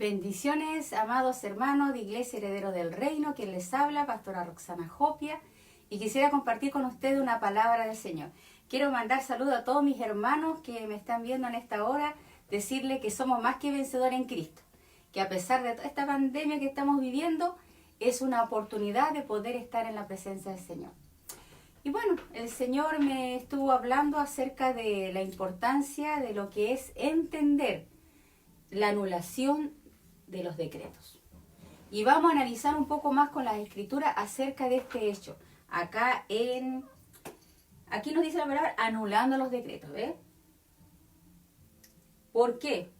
Bendiciones, amados hermanos de Iglesia Heredero del Reino, quien les habla, Pastora Roxana Jopia, y quisiera compartir con ustedes una palabra del Señor. Quiero mandar saludos a todos mis hermanos que me están viendo en esta hora, decirles que somos más que vencedores en Cristo, que a pesar de toda esta pandemia que estamos viviendo, es una oportunidad de poder estar en la presencia del Señor. Y bueno, el Señor me estuvo hablando acerca de la importancia de lo que es entender la anulación de los decretos. Y vamos a analizar un poco más con las escrituras acerca de este hecho. Aquí nos dice la palabra anulando los decretos, ¿eh? ¿Por qué?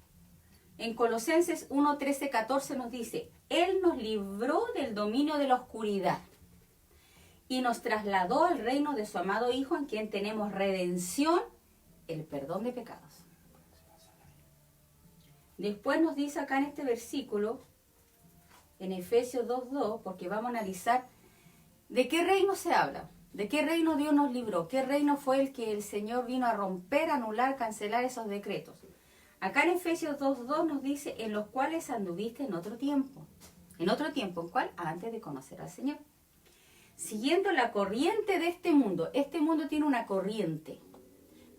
En Colosenses 1, 13, 14 nos dice, Él nos libró del dominio de la oscuridad y nos trasladó al reino de su amado Hijo, en quien tenemos redención, el perdón de pecados. Después nos dice acá en este versículo, en Efesios 2:2, porque vamos a analizar de qué reino se habla, de qué reino Dios nos libró, qué reino fue el que el Señor vino a romper, anular, cancelar esos decretos. Acá en Efesios 2:2 nos dice, en los cuales anduviste en otro tiempo. ¿En otro tiempo? ¿En cuál? Antes de conocer al Señor. Siguiendo la corriente de este mundo tiene una corriente,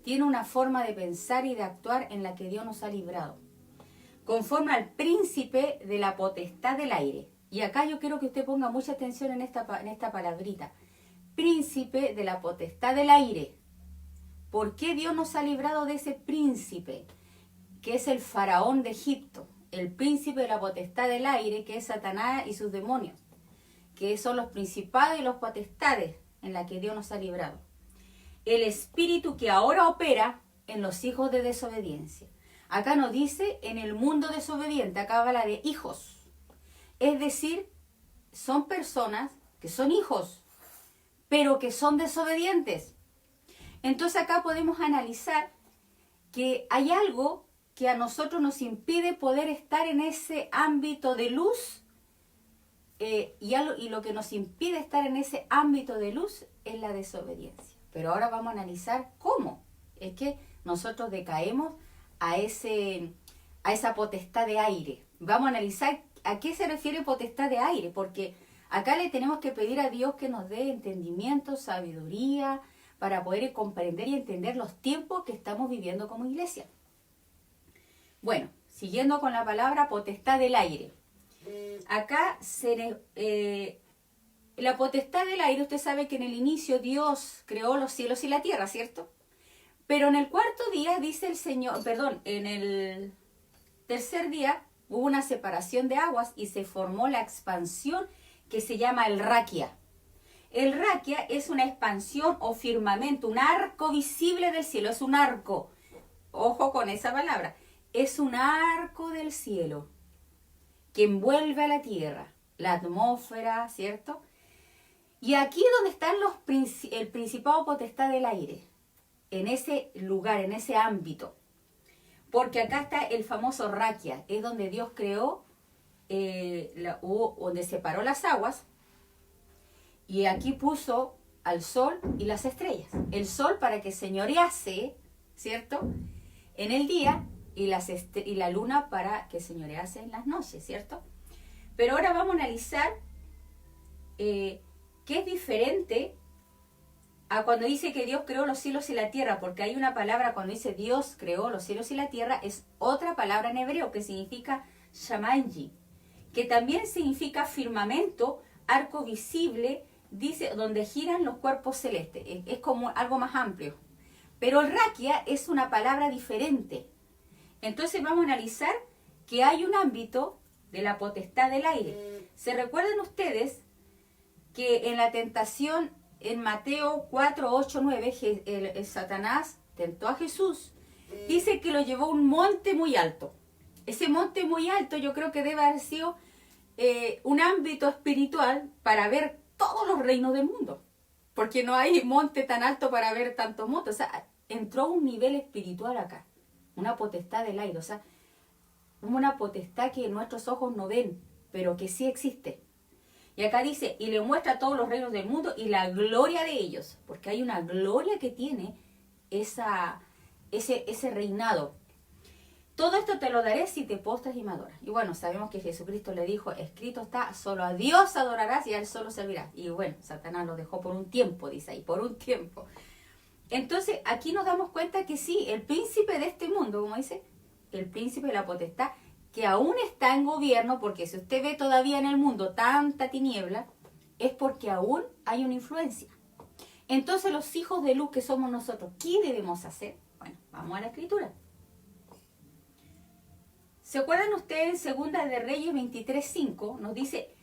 tiene una forma de pensar y de actuar en la que Dios nos ha librado, conforme al príncipe de la potestad del aire. Y acá yo quiero que usted ponga mucha atención en esta palabrita. Príncipe de la potestad del aire. ¿Por qué Dios nos ha librado de ese príncipe? Que es el faraón de Egipto. El príncipe de la potestad del aire, que es Satanás y sus demonios. Que son los principados y los potestades en la que Dios nos ha librado. El espíritu que ahora opera en los hijos de desobediencia. Acá nos dice en el mundo desobediente, acá habla de hijos. Es decir, son personas que son hijos, pero que son desobedientes. Entonces acá podemos analizar que hay algo que a nosotros nos impide poder estar en ese ámbito de luz, y lo que nos impide estar en ese ámbito de luz es la desobediencia. Pero ahora vamos a analizar cómo es que nosotros decaemos a esa potestad de aire. Vamos a analizar a qué se refiere potestad de aire, porque acá le tenemos que pedir a Dios que nos dé entendimiento, sabiduría, para poder comprender y entender los tiempos que estamos viviendo como iglesia. Bueno, siguiendo con la palabra potestad del aire. Acá la potestad del aire, usted sabe que en el inicio Dios creó los cielos y la tierra, ¿cierto? Pero en el cuarto día, dice el Señor, en el tercer día hubo una separación de aguas y se formó la expansión que se llama el raquia. El raquia es una expansión o firmamento, un arco visible del cielo, es un arco. Ojo con esa palabra. Es un arco del cielo que envuelve a la tierra, la atmósfera, ¿cierto? Y aquí es donde están el principado potestad del aire. En ese lugar, en ese ámbito. Porque acá está el famoso raquia, es donde Dios creó, donde separó las aguas, y aquí puso al sol y las estrellas. El sol para que señorease, ¿cierto?, en el día, y la luna para que señorease en las noches, ¿cierto? Pero ahora vamos a analizar qué es diferente a cuando dice que Dios creó los cielos y la tierra, porque hay una palabra cuando dice Dios creó los cielos y la tierra, es otra palabra en hebreo que significa shamanji, que también significa firmamento, arco visible, dice donde giran los cuerpos celestes, es como algo más amplio. Pero el raquia es una palabra diferente. Entonces vamos a analizar que hay un ámbito de la potestad del aire. ¿Se recuerdan ustedes que en la tentación en Mateo 4, 8, 9, el Satanás tentó a Jesús? Dice que lo llevó a un monte muy alto. Ese monte muy alto yo creo que debe haber sido un ámbito espiritual para ver todos los reinos del mundo. Porque no hay monte tan alto para ver tantos montes. O sea, entró a un nivel espiritual acá. Una potestad del aire. O sea, una potestad que nuestros ojos no ven, pero que sí existe. Y acá dice, y le muestra a todos los reinos del mundo y la gloria de ellos, porque hay una gloria que tiene ese reinado. Todo esto te lo daré si te postras y me adoras. Y bueno, sabemos que Jesucristo le dijo, escrito está, solo a Dios adorarás y a Él solo servirás. Y bueno, Satanás lo dejó por un tiempo, dice ahí, por un tiempo. Entonces, aquí nos damos cuenta que sí, el príncipe de este mundo, como dice, el príncipe de la potestad, que aún está en gobierno, porque si usted ve todavía en el mundo tanta tiniebla, es porque aún hay una influencia. Entonces, los hijos de luz que somos nosotros, ¿qué debemos hacer? Bueno, vamos a la escritura. ¿Se acuerdan ustedes en Segunda de Reyes 23:5? Nos dice,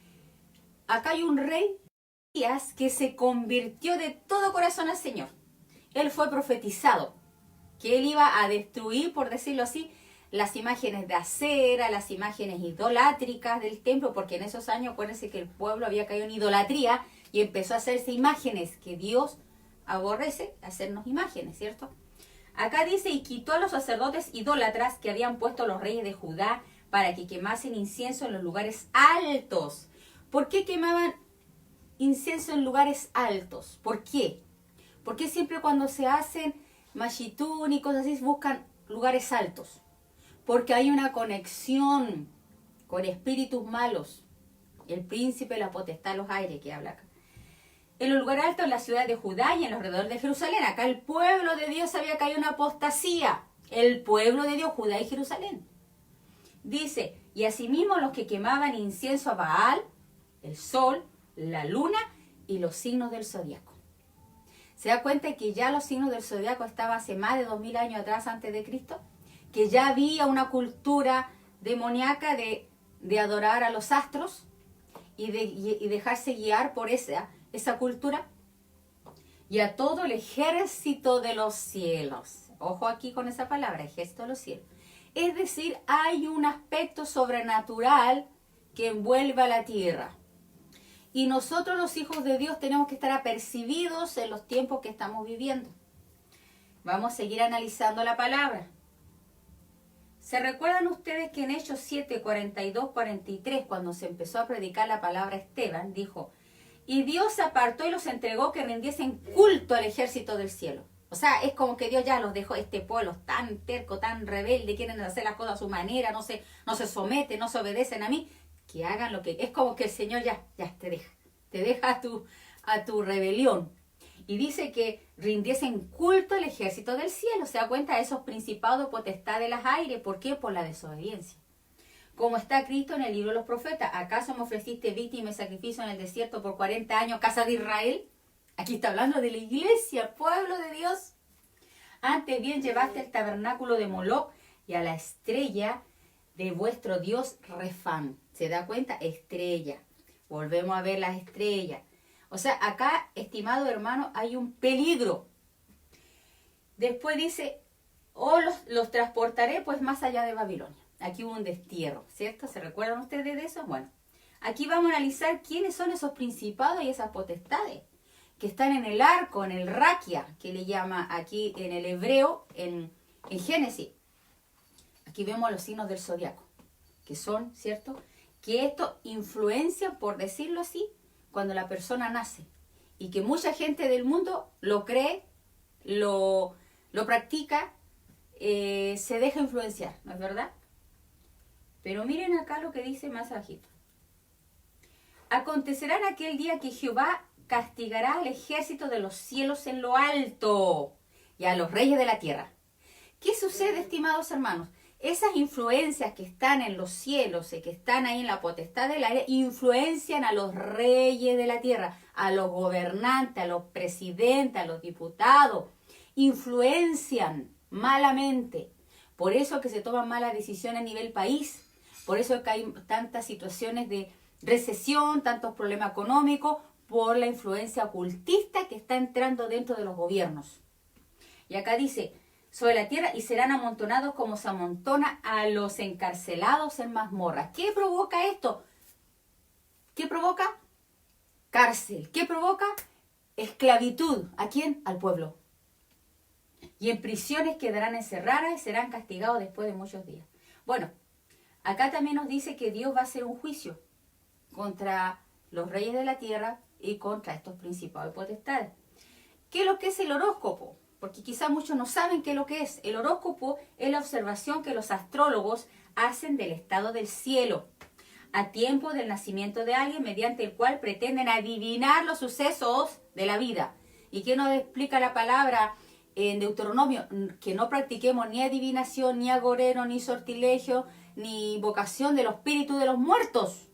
acá hay un rey que se convirtió de todo corazón al Señor. Él fue profetizado, que él iba a destruir, por decirlo así, las imágenes de acera, las imágenes idolátricas del templo, porque en esos años, acuérdense que el pueblo había caído en idolatría y empezó a hacerse imágenes, que Dios aborrece, hacernos imágenes, ¿cierto? Acá dice, y quitó a los sacerdotes idólatras que habían puesto los reyes de Judá para que quemasen incienso en los lugares altos. ¿Por qué quemaban incienso en lugares altos? ¿Por qué? Porque siempre cuando se hacen mashitún y cosas así buscan lugares altos. Porque hay una conexión con espíritus malos. El príncipe, la potestad, los aires que habla acá. En los lugares altos, en la ciudad de Judá y en los alrededores de Jerusalén. Acá el pueblo de Dios había caído en apostasía. El pueblo de Dios, Judá y Jerusalén. Dice, y asimismo los que quemaban incienso a Baal, el sol, la luna y los signos del zodiaco. ¿Se da cuenta que ya los signos del zodiaco estaban hace más de 2000 años atrás antes de Cristo? Que ya había una cultura demoníaca de adorar a los astros y dejarse guiar por esa cultura. Y a todo el ejército de los cielos. Ojo aquí con esa palabra, ejército de los cielos. Es decir, hay un aspecto sobrenatural que envuelve a la tierra. Y nosotros los hijos de Dios tenemos que estar apercibidos en los tiempos que estamos viviendo. Vamos a seguir analizando la palabra. ¿Se recuerdan ustedes que en Hechos 7, 42, 43, cuando se empezó a predicar la palabra Esteban, dijo, y Dios apartó y los entregó que rindiesen culto al ejército del cielo? O sea, es como que Dios ya los dejó, este pueblo tan terco, tan rebelde, quieren hacer las cosas a su manera, no se someten, no se obedecen a mí, que hagan lo que... Es como que el Señor ya te deja a tu rebelión. Y dice que rindiesen culto al ejército del cielo. ¿Se da cuenta de esos principados, potestad de las aires? ¿Por qué? Por la desobediencia. Como está Cristo en el libro de los profetas. ¿Acaso me ofreciste víctima y sacrificio en el desierto por 40 años, casa de Israel? Aquí está hablando de la iglesia, pueblo de Dios. Antes bien llevaste el tabernáculo de Moloc y a la estrella de vuestro Dios Refán. ¿Se da cuenta? Estrella. Volvemos a ver las estrellas. O sea, acá, estimado hermano, hay un peligro. Después dice, los transportaré pues más allá de Babilonia. Aquí hubo un destierro, ¿cierto? ¿Se recuerdan ustedes de eso? Bueno, aquí vamos a analizar quiénes son esos principados y esas potestades que están en el arco, en el raquia, que le llama aquí en el hebreo, en Génesis. Aquí vemos los signos del zodiaco, que son, ¿cierto?, que esto influencia, por decirlo así, cuando la persona nace. Y que mucha gente del mundo lo cree, lo practica, se deja influenciar, ¿no es verdad? Pero miren acá lo que dice más abajito. Acontecerá en aquel día que Jehová castigará al ejército de los cielos en lo alto y a los reyes de la tierra. ¿Qué sucede, estimados hermanos? Esas influencias que están en los cielos y que están ahí en la potestad del aire, influencian a los reyes de la tierra, a los gobernantes, a los presidentes, a los diputados. Influencian malamente. Por eso que se toman malas decisiones a nivel país. Por eso que hay tantas situaciones de recesión, tantos problemas económicos, por la influencia ocultista que está entrando dentro de los gobiernos. Y acá dice, sobre la tierra y serán amontonados como se amontona a los encarcelados en mazmorras. ¿Qué provoca esto? ¿Qué provoca? Cárcel. ¿Qué provoca? Esclavitud. ¿A quién? Al pueblo. Y en prisiones quedarán encerradas y serán castigados después de muchos días. Bueno, acá también nos dice que Dios va a hacer un juicio contra los reyes de la tierra y contra estos principados y potestades. ¿Qué es lo que es el horóscopo? porque quizá muchos no saben qué es lo que es. El horóscopo es la observación que los astrólogos hacen del estado del cielo a tiempo del nacimiento de alguien, mediante el cual pretenden adivinar los sucesos de la vida. ¿Y qué nos explica la palabra en Deuteronomio? Que no practiquemos ni adivinación, ni agorero, ni sortilegio, ni invocación de los espíritus de los muertos.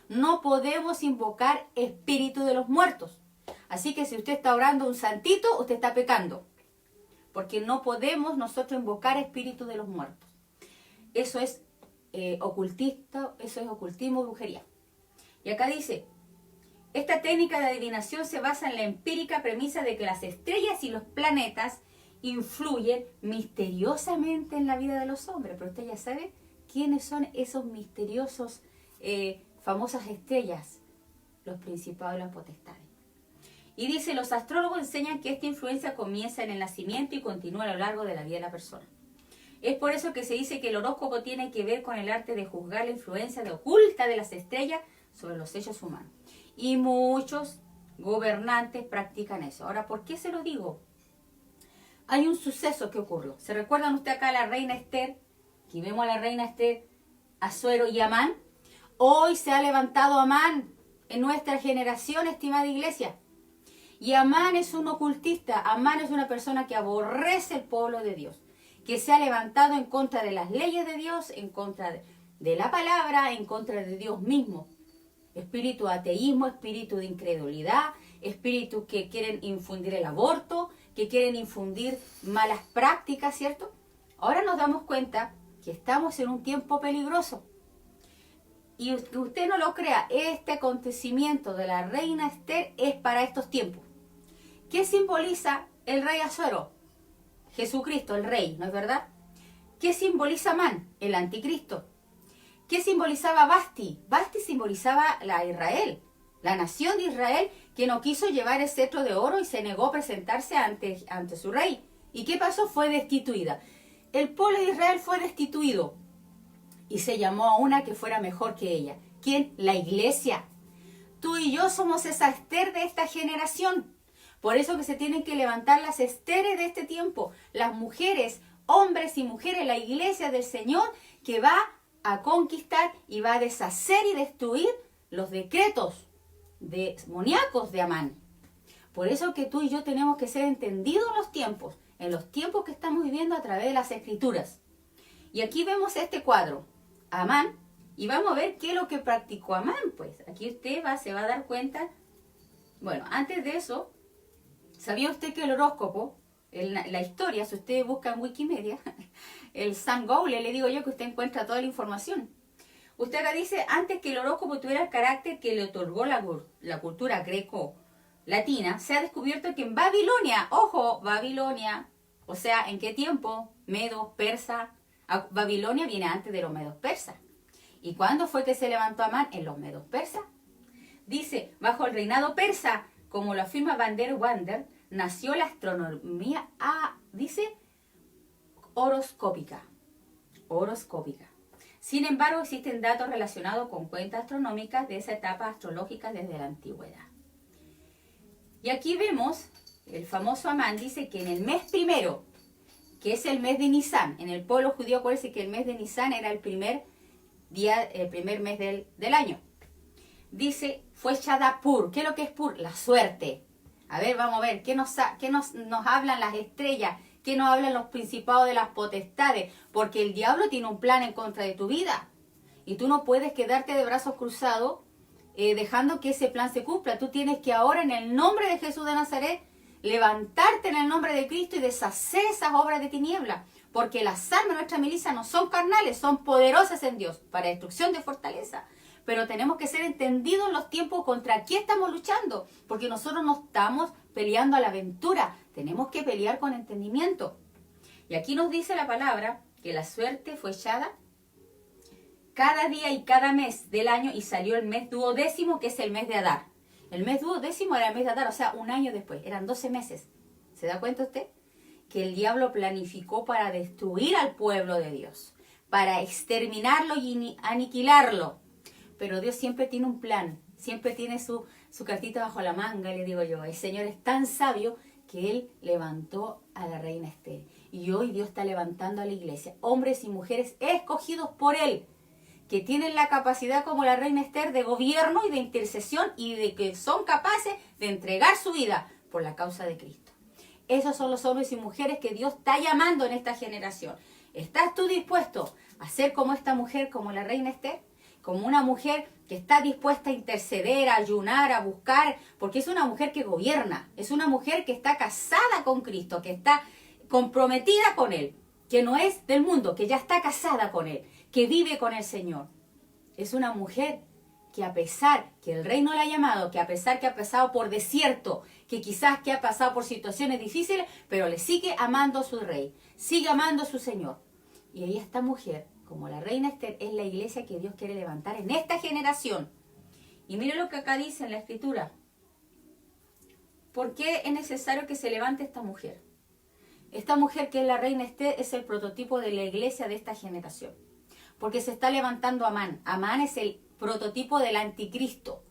No podemos invocar espíritu de los muertos. Así que si usted está orando un santito, usted está pecando. Porque no podemos nosotros invocar espíritu de los muertos. Eso es ocultista, eso es ocultismo, brujería. Y acá dice, esta técnica de adivinación se basa en la empírica premisa de que las estrellas y los planetas influyen misteriosamente en la vida de los hombres. Pero usted ya sabe quiénes son esos misteriosos, famosas estrellas, los principados y las potestades. Y dice, los astrólogos enseñan que esta influencia comienza en el nacimiento y continúa a lo largo de la vida de la persona. Es por eso que se dice que el horóscopo tiene que ver con el arte de juzgar la influencia oculta de las estrellas sobre los hechos humanos. Y muchos gobernantes practican eso. Ahora, ¿por qué se lo digo? Hay un suceso que ocurrió. ¿Se recuerdan usted acá a la reina Esther? Aquí vemos a la reina Esther, Asuero y Amán. Hoy se ha levantado Amán en nuestra generación, estimada iglesia. Y Amán es un ocultista. Amán es una persona que aborrece el pueblo de Dios, que se ha levantado en contra de las leyes de Dios, en contra de la palabra, en contra de Dios mismo. Espíritu de ateísmo, espíritu de incredulidad, espíritus que quieren infundir el aborto, que quieren infundir malas prácticas, ¿cierto? Ahora nos damos cuenta que estamos en un tiempo peligroso. Y que usted no lo crea, este acontecimiento de la reina Esther es para estos tiempos. ¿Qué simboliza el rey Asuero? Jesucristo, el rey, ¿no es verdad? ¿Qué simboliza Amán? El anticristo. ¿Qué simbolizaba Basti? Basti simbolizaba la Israel, la nación de Israel que no quiso llevar el cetro de oro y se negó a presentarse ante su rey. ¿Y qué pasó? Fue destituida. El pueblo de Israel fue destituido y se llamó a una que fuera mejor que ella. ¿Quién? La iglesia. Tú y yo somos esa Esther de esta generación. Por eso que se tienen que levantar las Esteres de este tiempo. Las mujeres, hombres y mujeres, la iglesia del Señor que va a conquistar y va a deshacer y destruir los decretos demoníacos de Amán. Por eso que tú y yo tenemos que ser entendidos en los tiempos que estamos viviendo a través de las Escrituras. Y aquí vemos este cuadro, Amán, y vamos a ver qué es lo que practicó Amán. Pues aquí usted se va a dar cuenta. Bueno, antes de eso, ¿sabía usted que el horóscopo, la historia, si usted busca en Wikimedia, el San Google, le digo yo que usted encuentra toda la información? Usted acá dice, antes que el horóscopo tuviera el carácter que le otorgó la cultura greco-latina, se ha descubierto que en Babilonia, ojo, Babilonia, o sea, ¿en qué tiempo? Medos, persas. Babilonia viene antes de los medos persas. ¿Y cuándo fue que se levantó Amán? En los medos persas. Dice, bajo el reinado persa, como lo afirma Van der Wander, nació la astronomía, dice, horoscópica. Sin embargo, existen datos relacionados con cuentas astronómicas de esa etapa astrológica desde la antigüedad. Y aquí vemos, el famoso Amán dice que en el mes primero, que es el mes de Nisan, en el pueblo judío acuérdense que el mes de Nisan era el primer mes del año. Dice, fue Shadapur. ¿Qué es lo que es Pur? La suerte. A ver, vamos a ver, ¿qué nos hablan las estrellas? ¿Qué nos hablan los principados de las potestades? Porque el diablo tiene un plan en contra de tu vida. Y tú no puedes quedarte de brazos cruzados dejando que ese plan se cumpla. Tú tienes que ahora, en el nombre de Jesús de Nazaret, levantarte en el nombre de Cristo y deshacer esas obras de tiniebla. Porque las armas de nuestra milicia no son carnales, son poderosas en Dios para destrucción de fortaleza. Pero tenemos que ser entendidos en los tiempos contra quién estamos luchando. Porque nosotros no estamos peleando a la aventura. Tenemos que pelear con entendimiento. Y aquí nos dice la palabra que la suerte fue echada cada día y cada mes del año y salió el mes duodécimo, que es el mes de Adar. El mes duodécimo era el mes de Adar, o sea, un año después. Eran 12 meses. ¿Se da cuenta usted? Que el diablo planificó para destruir al pueblo de Dios. Para exterminarlo y aniquilarlo. Pero Dios siempre tiene un plan, siempre tiene su cartita bajo la manga, le digo yo. El Señor es tan sabio que Él levantó a la reina Esther. Y hoy Dios está levantando a la iglesia, hombres y mujeres escogidos por Él, que tienen la capacidad como la reina Esther de gobierno y de intercesión y de que son capaces de entregar su vida por la causa de Cristo. Esos son los hombres y mujeres que Dios está llamando en esta generación. ¿Estás tú dispuesto a ser como esta mujer, como la reina Esther? Como una mujer que está dispuesta a interceder, a ayunar, a buscar, porque es una mujer que gobierna, es una mujer que está casada con Cristo, que está comprometida con Él, que no es del mundo, que ya está casada con Él, que vive con el Señor. Es una mujer que a pesar que el reino la ha llamado, que a pesar que ha pasado por desierto, que quizás que ha pasado por situaciones difíciles, pero le sigue amando a su rey, sigue amando a su Señor. Y ahí esta mujer, como la reina Esther, es la iglesia que Dios quiere levantar en esta generación. Y mire lo que acá dice en la Escritura. ¿Por qué es necesario que se levante esta mujer? Esta mujer que es la reina Esther es el prototipo de la iglesia de esta generación. Porque se está levantando Amán. Amán es el prototipo del anticristo.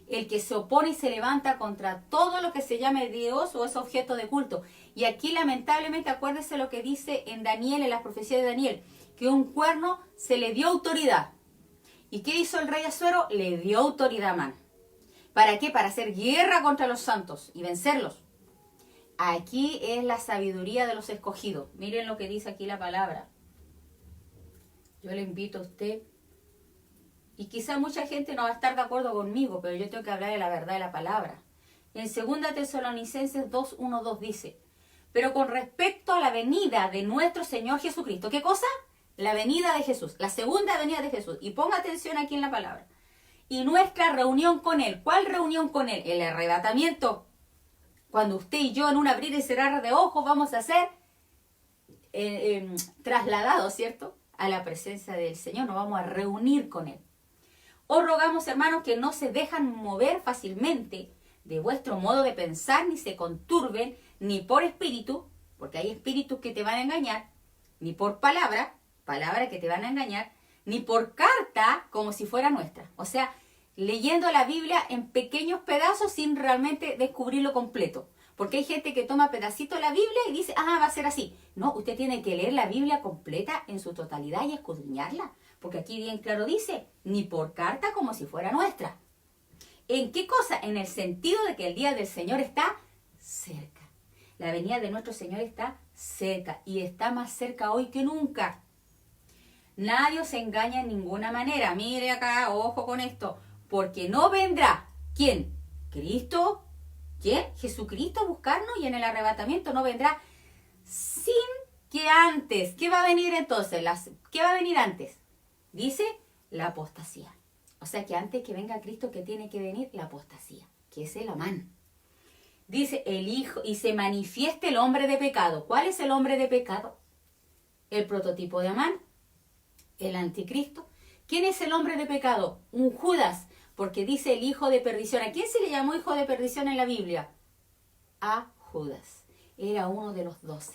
El que se opone y se levanta contra todo lo que se llame Dios o es objeto de culto. Y aquí lamentablemente acuérdese lo que dice en Daniel, en las profecías de Daniel, que un cuerno se le dio autoridad. ¿Y qué hizo el rey Asuero? Le dio autoridad a Amán. ¿Para qué? Para hacer guerra contra los santos y vencerlos. Aquí es la sabiduría de los escogidos. Miren lo que dice aquí la palabra. Yo le invito a usted, y quizá mucha gente no va a estar de acuerdo conmigo, pero yo tengo que hablar de la verdad de la palabra. En 2 Tesalonicenses 2, 1, 2 dice, pero con respecto a la venida de nuestro Señor Jesucristo, ¿qué cosa? La venida de Jesús, la segunda venida de Jesús. Y ponga atención aquí en la palabra. Y nuestra reunión con Él. ¿Cuál reunión con Él? El arrebatamiento. Cuando usted y yo en un abrir y cerrar de ojos vamos a ser trasladados, ¿cierto?, a la presencia del Señor. Nos vamos a reunir con Él. Os rogamos, hermanos, que no se dejan mover fácilmente de vuestro modo de pensar, ni se conturben, ni por espíritu, porque hay espíritus que te van a engañar, ni por palabra que te van a engañar, ni por carta como si fuera nuestra. O sea, leyendo la Biblia en pequeños pedazos sin realmente descubrirlo completo. Porque hay gente que toma pedacitos de la Biblia y dice, va a ser así. No, usted tiene que leer la Biblia completa en su totalidad y escudriñarla. Porque aquí bien claro dice, ni por carta como si fuera nuestra. ¿En qué cosa? En el sentido de que el día del Señor está cerca. La venida de nuestro Señor está cerca y está más cerca hoy que nunca. Nadie os engaña en ninguna manera. Mire acá, ojo con esto. Porque no vendrá. ¿Quién? ¿Cristo? ¿Quién? Jesucristo a buscarnos y en el arrebatamiento no vendrá sin que antes. ¿Qué va a venir entonces? ¿Qué va a venir antes? Dice la apostasía. O sea que antes que venga Cristo, que tiene que venir la apostasía, que es el Amán. Dice el Hijo, y se manifieste el hombre de pecado. ¿Cuál es el hombre de pecado? El prototipo de Amán, el anticristo. ¿Quién es el hombre de pecado? Un Judas, porque dice el hijo de perdición. ¿A quién se le llamó hijo de perdición en la Biblia? A Judas. Era uno de los 12.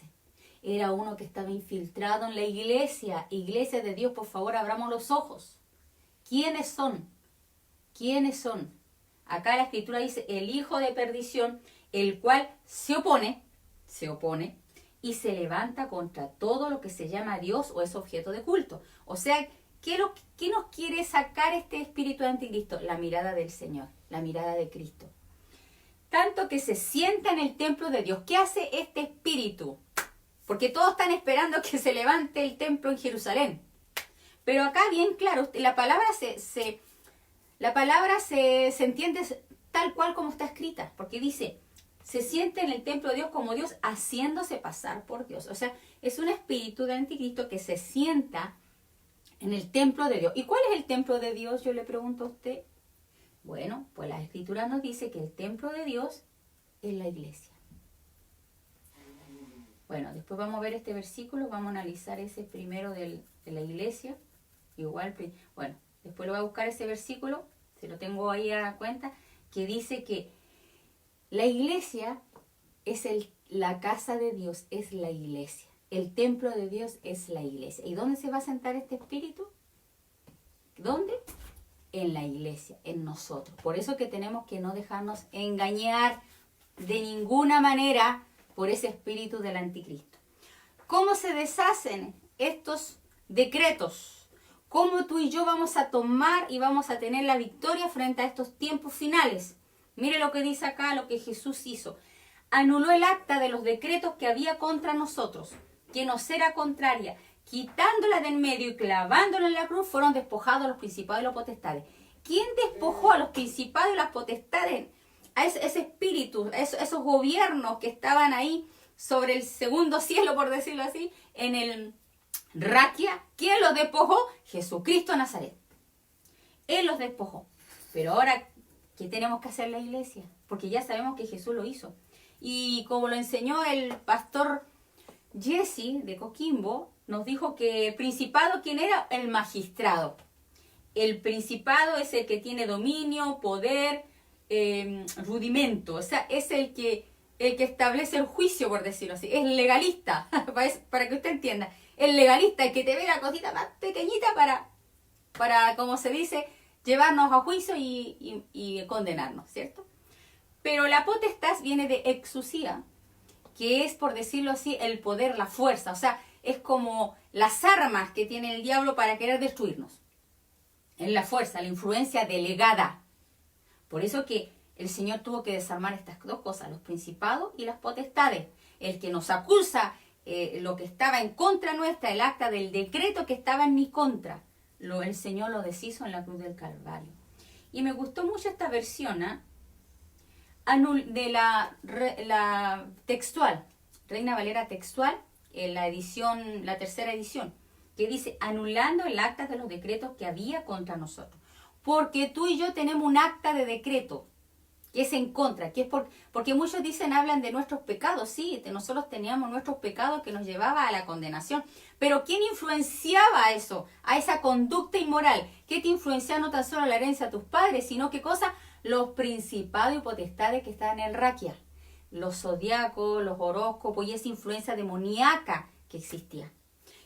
Era uno que estaba infiltrado en la iglesia. Iglesia de Dios, por favor, abramos los ojos. ¿Quiénes son? ¿Quiénes son? Acá la Escritura dice el hijo de perdición, el cual se opone y se levanta contra todo lo que se llama Dios o es objeto de culto. O sea, ¿qué nos quiere sacar este espíritu de anticristo? La mirada del Señor, la mirada de Cristo. Tanto que se sienta en el templo de Dios. ¿Qué hace este espíritu? Porque todos están esperando que se levante el templo en Jerusalén. Pero acá bien claro, la palabra se entiende tal cual como está escrita. Porque dice, se siente en el templo de Dios como Dios haciéndose pasar por Dios. O sea, es un espíritu de anticristo que se sienta en el templo de Dios. ¿Y cuál es el templo de Dios? Yo le pregunto a usted. Bueno, pues la Escritura nos dice que el templo de Dios es la iglesia. Bueno, después vamos a ver este versículo, vamos a analizar ese primero de la iglesia. Igual, bueno, después lo voy a buscar ese versículo, se lo tengo ahí a cuenta, que dice que la iglesia es la casa de Dios, es la iglesia. El templo de Dios es la iglesia. ¿Y dónde se va a sentar este espíritu? ¿Dónde? En la iglesia, en nosotros. Por eso que tenemos que no dejarnos engañar de ninguna manera por ese espíritu del anticristo. ¿Cómo se deshacen estos decretos? ¿Cómo tú y yo vamos a tomar y vamos a tener la victoria frente a estos tiempos finales? Mire lo que dice acá, lo que Jesús hizo. Anuló el acta de los decretos que había contra nosotros, que nos era contraria. Quitándola del medio y clavándola en la cruz, fueron despojados los principados y los potestades. ¿Quién despojó a los principados y las potestades? A ese espíritu, esos gobiernos que estaban ahí sobre el segundo cielo, por decirlo así, en el Raquia. ¿Quién los despojó? Jesucristo Nazaret. Él los despojó. Pero ahora, ¿qué tenemos que hacer la iglesia? Porque ya sabemos que Jesús lo hizo. Y como lo enseñó el pastor Jesse de Coquimbo, nos dijo que el principado, ¿quién era? El magistrado. El principado es el que tiene dominio, poder, rudimento. O sea, es el que establece el juicio, por decirlo así. Es legalista, para que usted entienda. El legalista, el que te ve la cosita más pequeñita para, como se dice, llevarnos a juicio y condenarnos, ¿cierto? Pero la potestad viene de exusía, que es, por decirlo así, el poder, la fuerza. O sea, es como las armas que tiene el diablo para querer destruirnos. Es la fuerza, la influencia delegada. Por eso que el Señor tuvo que desarmar estas dos cosas, los principados y las potestades. El que nos acusa, lo que estaba en contra nuestra, el acta del decreto que estaba en mi contra, el Señor lo deshizo en la cruz del Calvario. Y me gustó mucho esta versión, de la textual, Reina Valera textual, en la edición, la tercera edición, que dice, anulando el acta de los decretos que había contra nosotros. Porque tú y yo tenemos un acta de decreto que es en contra, que es porque muchos hablan de nuestros pecados. Sí, nosotros teníamos nuestros pecados que nos llevaba a la condenación. Pero ¿quién influenciaba eso? A esa conducta inmoral. ¿Qué te influenciaba? No tan solo la herencia de tus padres, sino qué cosa? Los principados y potestades que estaban en el Raquia. Los zodiacos, los horóscopos y esa influencia demoníaca que existía.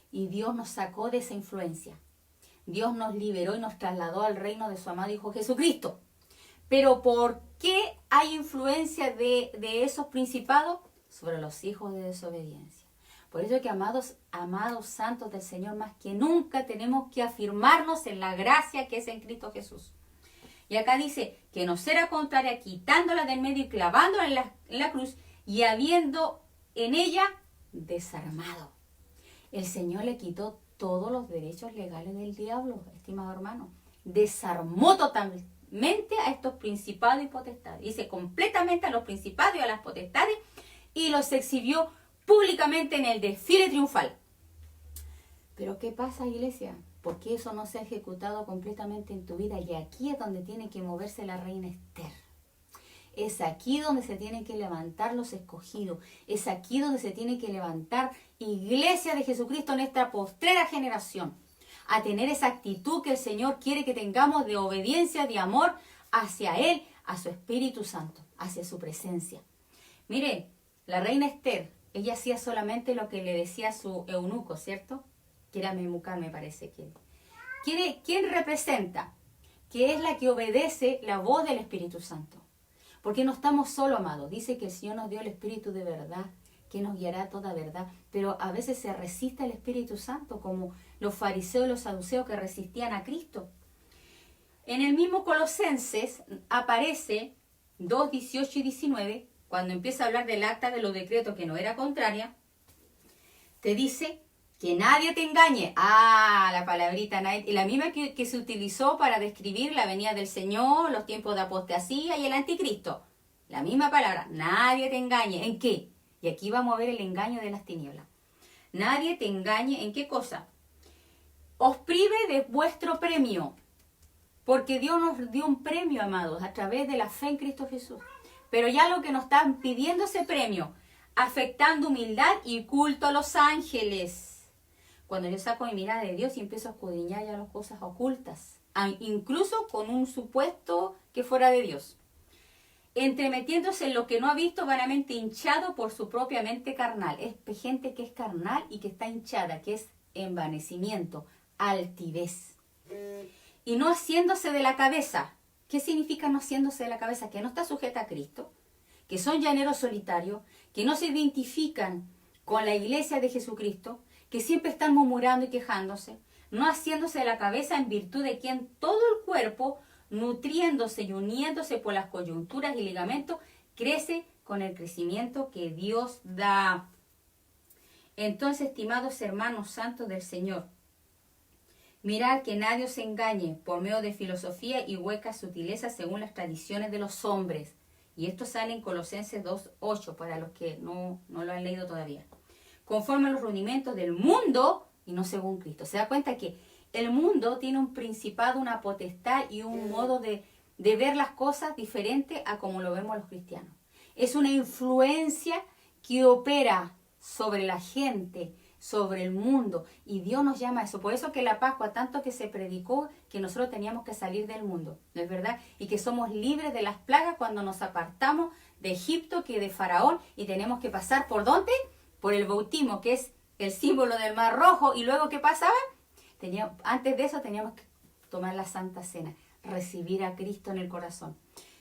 Y Dios nos sacó de esa influencia. Dios nos liberó y nos trasladó al reino de su amado Hijo Jesucristo. Pero ¿por qué hay influencia de esos principados sobre los hijos de desobediencia? Por eso que, amados santos del Señor, más que nunca tenemos que afirmarnos en la gracia que es en Cristo Jesús. Y acá dice que nos era contraria, quitándola del medio y clavándola en la cruz, y habiendo en ella desarmado. El Señor le quitó todos los derechos legales del diablo, estimado hermano. Desarmó totalmente a estos principados y potestades. Dice completamente a los principados y a las potestades, y los exhibió públicamente en el desfile triunfal. Pero ¿qué pasa, iglesia? ¿Por qué eso no se ha ejecutado completamente en tu vida? Y aquí es donde tiene que moverse la reina Esther. Es aquí donde se tienen que levantar los escogidos. Es aquí donde se tiene que levantar iglesia de Jesucristo en esta postrera generación. A tener esa actitud que el Señor quiere que tengamos de obediencia, de amor hacia Él, a su Espíritu Santo, hacia su presencia. Mire, la reina Esther, ella hacía solamente lo que le decía su eunuco, ¿cierto? Que era Memucán, me parece que. ¿Quién representa? Que es la que obedece la voz del Espíritu Santo. Porque no estamos solo, amados. Dice que el Señor nos dio el Espíritu de verdad, que nos guiará a toda verdad. Pero a veces se resiste al Espíritu Santo, como los fariseos y los saduceos que resistían a Cristo. En el mismo Colosenses aparece 2, 18 y 19, cuando empieza a hablar del acta de los decretos que no era contraria, te dice que nadie te engañe. La palabrita nadie, y la misma que se utilizó para describir la venida del Señor, los tiempos de apostasía y el anticristo. La misma palabra, nadie te engañe. ¿En qué? Y aquí vamos a ver el engaño de las tinieblas. Nadie te engañe, ¿en qué cosa? Os prive de vuestro premio. Porque Dios nos dio un premio, amados, a través de la fe en Cristo Jesús. Pero ya lo que nos están pidiendo ese premio, afectando humildad y culto a los ángeles. Cuando yo saco mi mirada de Dios y empiezo a escudriñar ya las cosas ocultas, incluso con un supuesto que fuera de Dios. Entremetiéndose en lo que no ha visto, vanamente hinchado por su propia mente carnal. Es gente que es carnal y que está hinchada, que es envanecimiento, altivez. Y no haciéndose de la cabeza. ¿Qué significa no haciéndose de la cabeza? Que no está sujeta a Cristo, que son llaneros solitarios, que no se identifican con la iglesia de Jesucristo, que siempre están murmurando y quejándose, no haciéndose de la cabeza en virtud de quien todo el cuerpo, nutriéndose y uniéndose por las coyunturas y ligamentos, crece con el crecimiento que Dios da. Entonces, estimados hermanos santos del Señor, mirad que nadie os engañe por medio de filosofía y huecas sutilezas según las tradiciones de los hombres. Y esto sale en Colosenses 2:8 para los que no lo han leído todavía. Conforme a los rudimentos del mundo y no según Cristo. Se da cuenta que el mundo tiene un principado, una potestad y un modo de ver las cosas diferente a como lo vemos los cristianos. Es una influencia que opera sobre la gente, sobre el mundo, y Dios nos llama a eso. Por eso que la Pascua, tanto que se predicó que nosotros teníamos que salir del mundo, ¿no es verdad? Y que somos libres de las plagas cuando nos apartamos de Egipto, que de Faraón, y tenemos que pasar ¿por dónde? Por el bautismo, que es el símbolo del Mar Rojo. Y luego, ¿qué pasaba? Antes de eso teníamos que tomar la Santa Cena, recibir a Cristo en el corazón.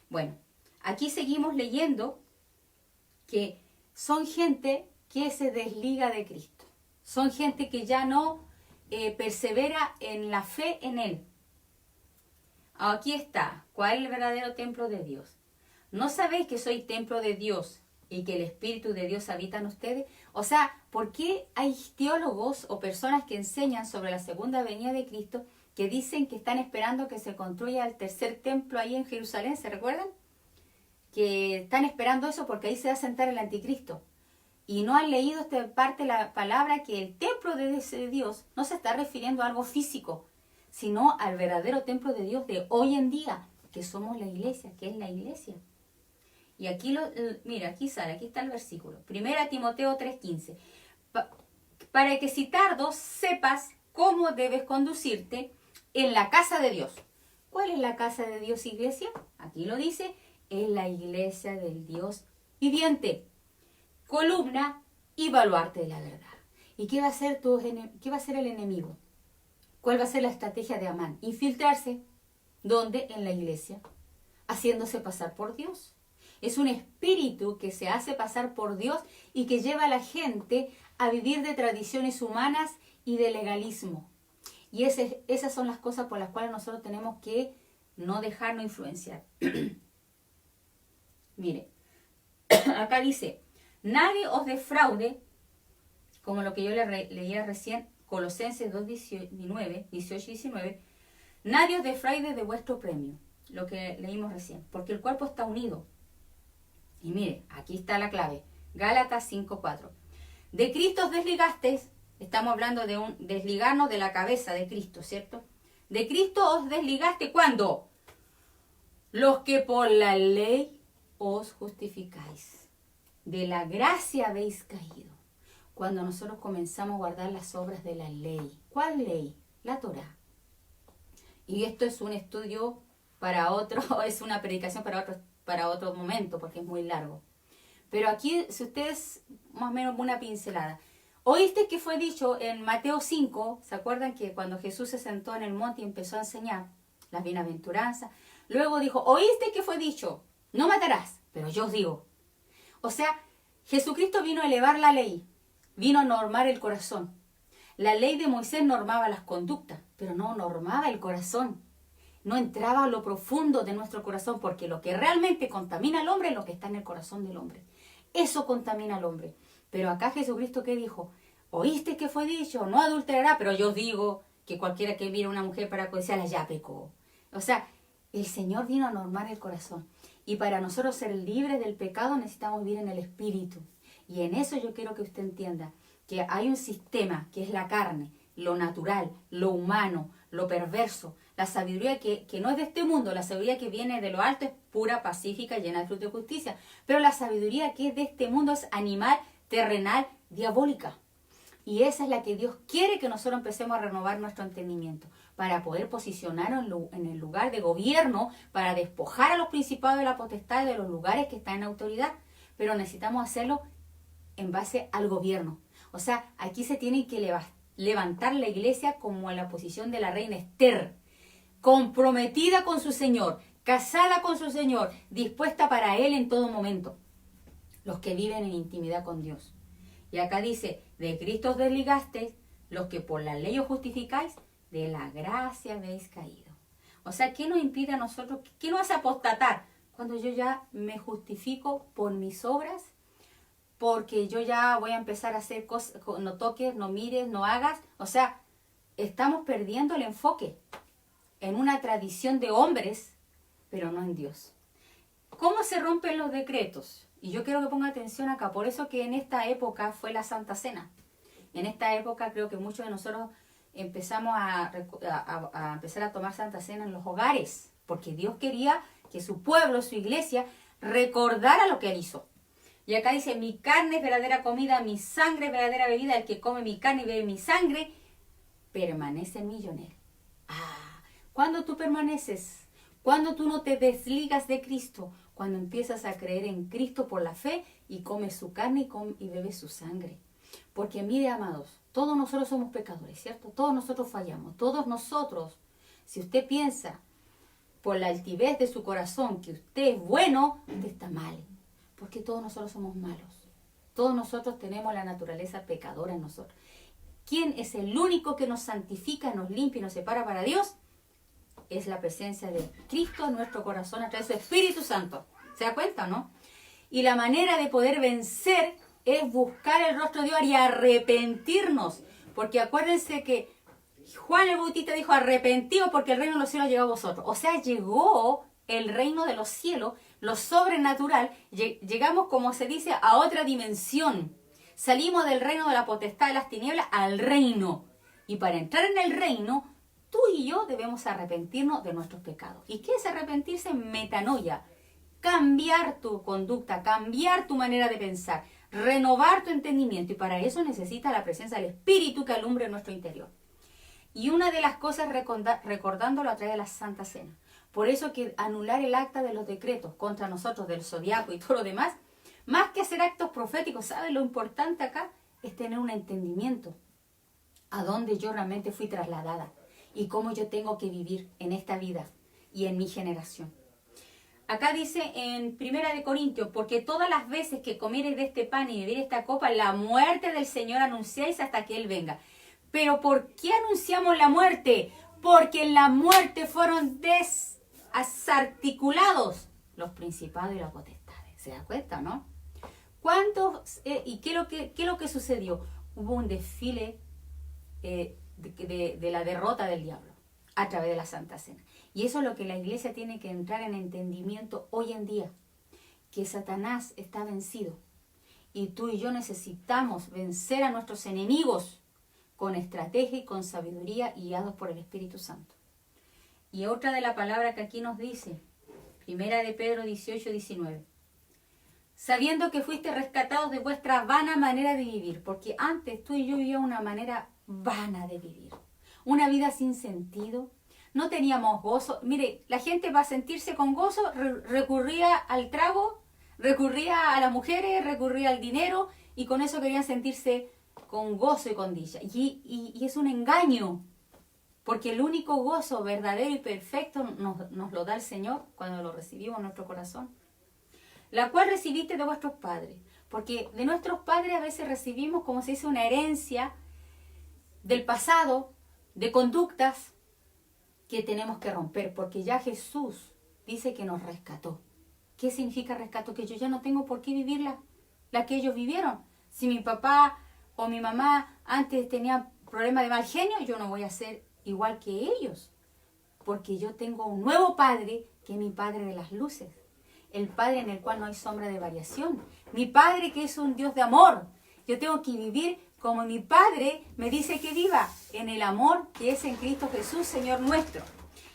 Bueno, aquí seguimos leyendo que son gente que se desliga de Cristo. Son gente que ya no persevera en la fe en Él. Aquí está. ¿Cuál es el verdadero templo de Dios? ¿No sabéis que soy templo de Dios y que el Espíritu de Dios habita en ustedes? O sea, ¿por qué hay teólogos o personas que enseñan sobre la segunda venida de Cristo que dicen que están esperando que se construya el tercer templo ahí en Jerusalén? ¿Se recuerdan? Que están esperando eso porque ahí se va a sentar el anticristo. Y no han leído esta parte de la palabra, que el templo de Dios no se está refiriendo a algo físico, sino al verdadero templo de Dios de hoy en día, que somos la iglesia, que es la iglesia. Y aquí, mira, aquí sale, aquí está el versículo. 1 Timoteo 3:15. Para que si tardo sepas cómo debes conducirte en la casa de Dios. ¿Cuál es la casa de Dios, iglesia? Aquí lo dice, es la iglesia del Dios viviente, columna y baluarte de la verdad. ¿Y qué va a hacer el enemigo? ¿Cuál va a ser la estrategia de Amán? Infiltrarse. ¿Dónde? En la iglesia, haciéndose pasar por Dios. Es un espíritu que se hace pasar por Dios y que lleva a la gente a vivir de tradiciones humanas y de legalismo. Y esas son las cosas por las cuales nosotros tenemos que no dejarnos influenciar. Mire, acá dice, nadie os defraude, como lo que yo leía recién, Colosenses 2:19, 18 y 19, nadie os defraude de vuestro premio, lo que leímos recién, porque el cuerpo está unido. Y mire, aquí está la clave, Gálatas 5:4. De Cristo os desligasteis, estamos hablando de un desligarnos de la cabeza de Cristo, ¿cierto? De Cristo os desligaste, ¿cuándo? Los que por la ley os justificáis. De la gracia habéis caído. Cuando nosotros comenzamos a guardar las obras de la ley. ¿Cuál ley? La Torá. Y esto es un estudio para otro, es una predicación para otro momento, porque es muy largo. Pero aquí, si ustedes, más o menos una pincelada. ¿Oíste que fue dicho en Mateo 5? ¿Se acuerdan que cuando Jesús se sentó en el monte y empezó a enseñar las bienaventuranzas? Luego dijo, ¿oíste que fue dicho? No matarás, pero yo os digo. O sea, Jesucristo vino a elevar la ley, vino a normar el corazón. La ley de Moisés normaba las conductas, pero no normaba el corazón. No entraba a lo profundo de nuestro corazón, porque lo que realmente contamina al hombre es lo que está en el corazón del hombre. Eso contamina al hombre. Pero acá Jesucristo, ¿qué dijo? ¿Oíste que fue dicho? No adulterará, pero yo os digo que cualquiera que viera a una mujer para codiciarla ya pecó. O sea, el Señor vino a normar el corazón. Y para nosotros ser libres del pecado necesitamos vivir en el Espíritu. Y en eso yo quiero que usted entienda que hay un sistema que es la carne, lo natural, lo humano, lo perverso. La sabiduría que no es de este mundo, la sabiduría que viene de lo alto es pura, pacífica, llena de fruto de justicia. Pero la sabiduría que es de este mundo es animal, terrenal, diabólica. Y esa es la que Dios quiere que nosotros empecemos a renovar nuestro entendimiento, para poder posicionarnos en el lugar de gobierno, para despojar a los principados de la potestad de los lugares que están en autoridad. Pero necesitamos hacerlo en base al gobierno. O sea, aquí se tiene que levantar la iglesia como en la posición de la reina Esther, comprometida con su Señor, casada con su Señor, dispuesta para Él en todo momento. los que viven en intimidad con Dios. Y acá dice, de Cristo os desligasteis, los que por la ley os justificáis, de la gracia habéis caído. O sea, ¿qué nos impide a nosotros? ¿Qué nos hace apostatar? Cuando yo ya me justifico por mis obras, porque yo ya voy a empezar a hacer cosas, no toques, no mires, no hagas. O sea, estamos perdiendo el enfoque en una tradición de hombres, pero no en Dios. ¿Cómo se rompen los decretos? Y yo quiero que ponga atención acá. Por eso que en esta época fue la Santa Cena. En esta época creo que muchos de nosotros empezamos a empezar a tomar Santa Cena en los hogares, porque Dios quería que su pueblo, su iglesia, recordara lo que Él hizo. Y acá dice, mi carne es verdadera comida, mi sangre es verdadera bebida, el que come mi carne y bebe mi sangre, permanece en mí y yo en él. ¿Cuándo tú permaneces? Cuando tú no te desligas de Cristo, cuando empiezas a creer en Cristo por la fe y comes su carne y bebes su sangre. Porque mire, amados, todos nosotros somos pecadores, ¿cierto? Todos nosotros fallamos, todos nosotros. Si usted piensa por la altivez de su corazón que usted es bueno, usted está mal. Porque todos nosotros somos malos. Todos nosotros tenemos la naturaleza pecadora en nosotros. ¿Quién es el único que nos santifica, nos limpia y nos separa para Dios? Es la presencia de Cristo en nuestro corazón a través de su Espíritu Santo. ¿Se da cuenta, no? Y la manera de poder vencer es buscar el rostro de Dios y arrepentirnos. Porque acuérdense que Juan el Bautista dijo, arrepentidos porque el reino de los cielos llegó a vosotros. O sea, llegó el reino de los cielos, lo sobrenatural. Llegamos, como se dice, a otra dimensión. Salimos del reino de la potestad de las tinieblas al reino. Y para entrar en el reino, tú y yo debemos arrepentirnos de nuestros pecados. ¿Y qué es arrepentirse? Metanoia. Cambiar tu conducta, cambiar tu manera de pensar, renovar tu entendimiento. Y para eso necesita la presencia del Espíritu que alumbre nuestro interior. Y una de las cosas, recordándolo a través de la Santa Cena. Por eso que anular el acta de los decretos contra nosotros, del zodiaco y todo lo demás, más que hacer actos proféticos, ¿sabe lo importante acá? Es tener un entendimiento a dónde yo realmente fui trasladada y cómo yo tengo que vivir en esta vida y en mi generación. Acá dice en 1 Corintios, porque todas las veces que comiereis de este pan y bebiereis esta copa, la muerte del Señor anunciáis hasta que Él venga. ¿Pero por qué anunciamos la muerte? Porque en la muerte fueron desarticulados los principados y las potestades. ¿Se da cuenta, no? ¿Cuántos? ¿Y qué es lo que sucedió? Hubo un desfile de la derrota del diablo a través de la Santa Cena. Y eso es lo que la iglesia tiene que entrar en entendimiento hoy en día, que Satanás está vencido. Y tú y yo necesitamos vencer a nuestros enemigos con estrategia y con sabiduría, guiados por el Espíritu Santo. Y otra de la palabra que aquí nos dice, 1 de Pedro 18:19, sabiendo que fuiste rescatados de vuestra vana manera de vivir, porque antes tú y yo vivíamos una manera vana de vivir, una vida sin sentido, no teníamos gozo. Mire, la gente para sentirse con gozo recurría al trago, recurría a las mujeres, recurría al dinero, y con eso querían sentirse con gozo y con dicha. Y es un engaño, porque el único gozo verdadero y perfecto nos lo da el Señor cuando lo recibimos en nuestro corazón, la cual recibiste de vuestros padres. Porque de nuestros padres a veces recibimos, como se dice, una herencia del pasado, de conductas que tenemos que romper, porque ya Jesús dice que nos rescató. ¿Qué significa rescato? Que yo ya no tengo por qué vivir la que ellos vivieron. Si mi papá o mi mamá antes tenía problemas de mal genio, yo no voy a ser igual que ellos, porque yo tengo un nuevo Padre, que es mi Padre de las luces, el Padre en el cual no hay sombra de variación, mi Padre que es un Dios de amor. Yo tengo que vivir como mi Padre me dice que viva, en el amor que es en Cristo Jesús, Señor nuestro.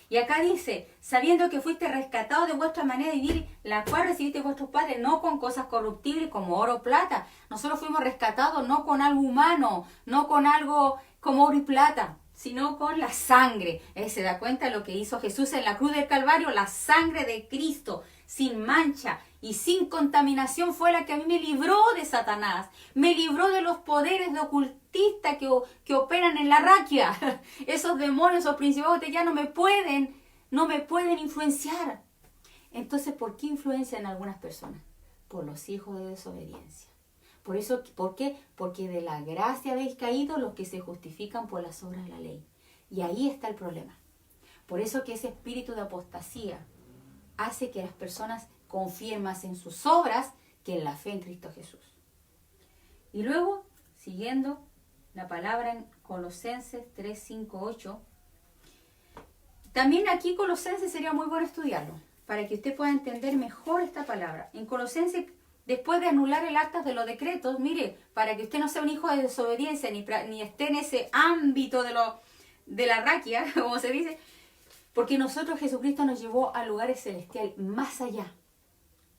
Y acá dice, sabiendo que fuiste rescatados de vuestra manera de vivir, la cual recibiste de vuestros padres, no con cosas corruptibles como oro o plata. Nosotros fuimos rescatados no con algo humano, no con algo como oro y plata, sino con la sangre. ¿Se da cuenta de lo que hizo Jesús en la cruz del Calvario? La sangre de Cristo, sin mancha y sin contaminación, fue la que a mí me libró de Satanás, me libró de los poderes de ocultistas que operan en la raquia. Esos demonios, esos principados ya no me pueden influenciar. Entonces, ¿por qué influencian a algunas personas? por los hijos de desobediencia. Por eso, ¿por qué? Porque de la gracia habéis caído los que se justifican por las obras de la ley. Y ahí está el problema. Por eso que ese espíritu de apostasía hace que las personas confíen más en sus obras que en la fe en Cristo Jesús. Y luego, siguiendo la palabra en Colosenses 3, 5, 8, también aquí Colosenses sería muy bueno estudiarlo, para que usted pueda entender mejor esta palabra. En Colosenses, después de anular el acta de los decretos, mire, para que usted no sea un hijo de desobediencia, ni esté en ese ámbito de la raquia, como se dice, porque nosotros, Jesucristo nos llevó a lugares celestiales, más allá.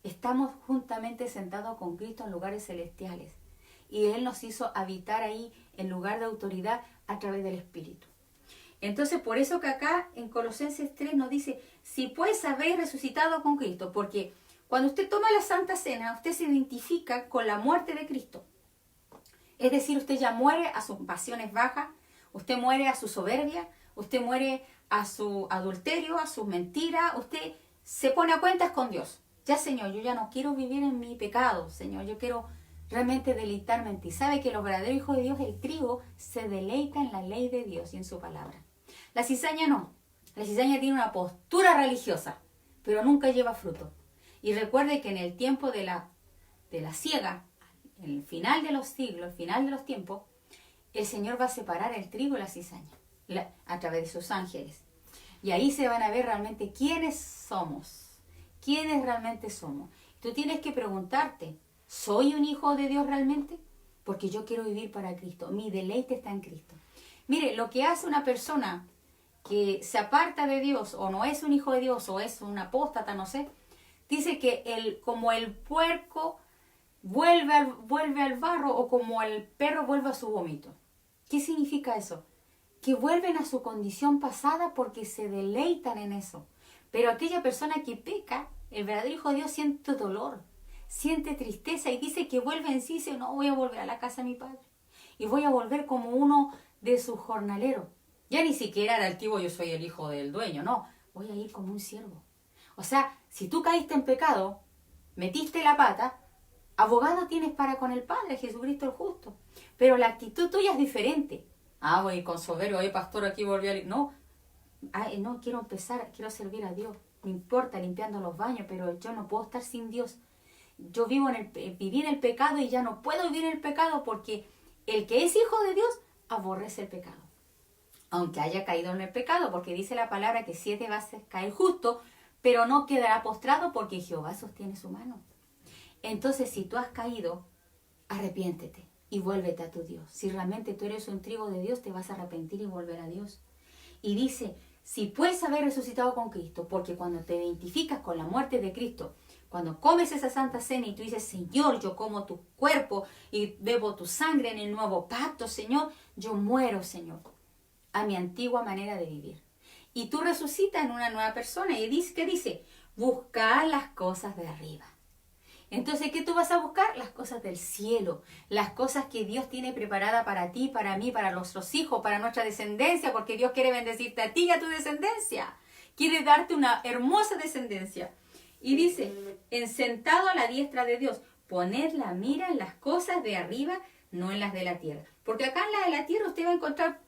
Estamos juntamente sentados con Cristo en lugares celestiales. Y Él nos hizo habitar ahí en lugar de autoridad a través del Espíritu. Entonces, por eso que acá en Colosenses 3 nos dice, si pues habéis resucitado con Cristo, porque cuando usted toma la Santa Cena, usted se identifica con la muerte de Cristo. Es decir, usted ya muere a sus pasiones bajas, usted muere a su soberbia, usted muere a su adulterio, a sus mentiras, usted se pone a cuentas con Dios. Ya, Señor, yo ya no quiero vivir en mi pecado, Señor, yo quiero realmente deleitarme en ti. Sabe que los verdaderos hijos de Dios, el trigo, se deleita en la ley de Dios y en su palabra. La cizaña no. La cizaña tiene una postura religiosa, pero nunca lleva fruto. Y recuerde que en el tiempo de la siega, en el final de los siglos, el final de los tiempos, el Señor va a separar el trigo y la cizaña a través de sus ángeles. Y ahí se van a ver realmente quiénes somos. Quiénes realmente somos. Tú tienes que preguntarte, ¿soy un hijo de Dios realmente? Porque yo quiero vivir para Cristo. Mi deleite está en Cristo. Mire, lo que hace una persona que se aparta de Dios, o no es un hijo de Dios, o es un apóstata, no sé, dice que como el puerco vuelve al barro, o como el perro vuelve a su vómito. ¿Qué significa eso? Que vuelven a su condición pasada porque se deleitan en eso. Pero aquella persona que peca, el verdadero hijo de Dios, siente dolor, siente tristeza y dice que vuelve en sí y dice, no, voy a volver a la casa de mi padre. Y voy a volver como uno de sus jornaleros. Ya ni siquiera era altivo, yo soy el hijo del dueño, no. Voy a ir como un siervo. O sea, si tú caíste en pecado, metiste la pata, abogado tienes para con el Padre, Jesucristo el justo. Pero la actitud tuya es diferente. Ah, voy con soberbio, pastor, aquí volví a... No, no, quiero empezar, quiero servir a Dios. No importa limpiando los baños, pero yo no puedo estar sin Dios. Yo viví en el pecado y ya no puedo vivir en el pecado porque el que es hijo de Dios aborrece el pecado. Aunque haya caído en el pecado, porque dice la palabra que 7 veces cae el justo, pero no quedará postrado porque Jehová sostiene su mano. Entonces, si tú has caído, arrepiéntete y vuélvete a tu Dios. Si realmente tú eres un trigo de Dios, te vas a arrepentir y volver a Dios. Y dice, si puedes haber resucitado con Cristo, porque cuando te identificas con la muerte de Cristo, cuando comes esa Santa Cena y tú dices, Señor, yo como tu cuerpo y bebo tu sangre en el nuevo pacto, Señor, yo muero, Señor, a mi antigua manera de vivir. Y tú resucitas en una nueva persona. Y dice, ¿qué dice? Buscar las cosas de arriba. Entonces, ¿qué tú vas a buscar? Las cosas del cielo, las cosas que Dios tiene preparada para ti, para mí, para nuestros hijos, para nuestra descendencia, porque Dios quiere bendecirte a ti y a tu descendencia. Quiere darte una hermosa descendencia. Y dice, sentado a la diestra de Dios, poned la mira en las cosas de arriba, no en las de la tierra. Porque acá en la de la tierra usted va a encontrar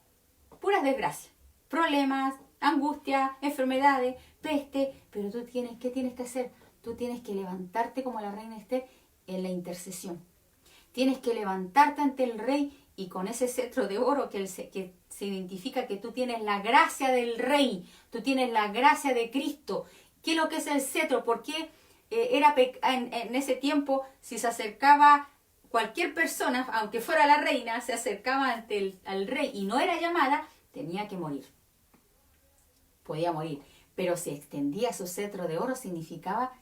puras desgracias, problemas, angustia, enfermedades, peste, pero tú ¿qué tienes que hacer? Tú tienes que levantarte como la reina Esther en la intercesión. Tienes que levantarte ante el rey y con ese cetro de oro que se identifica que tú tienes la gracia del rey, tú tienes la gracia de Cristo. ¿Qué es lo que es el cetro? Porque en ese tiempo, si se acercaba cualquier persona, aunque fuera la reina, se acercaba ante al rey y no era llamada, tenía que morir. Podía morir. Pero si extendía su cetro de oro, significaba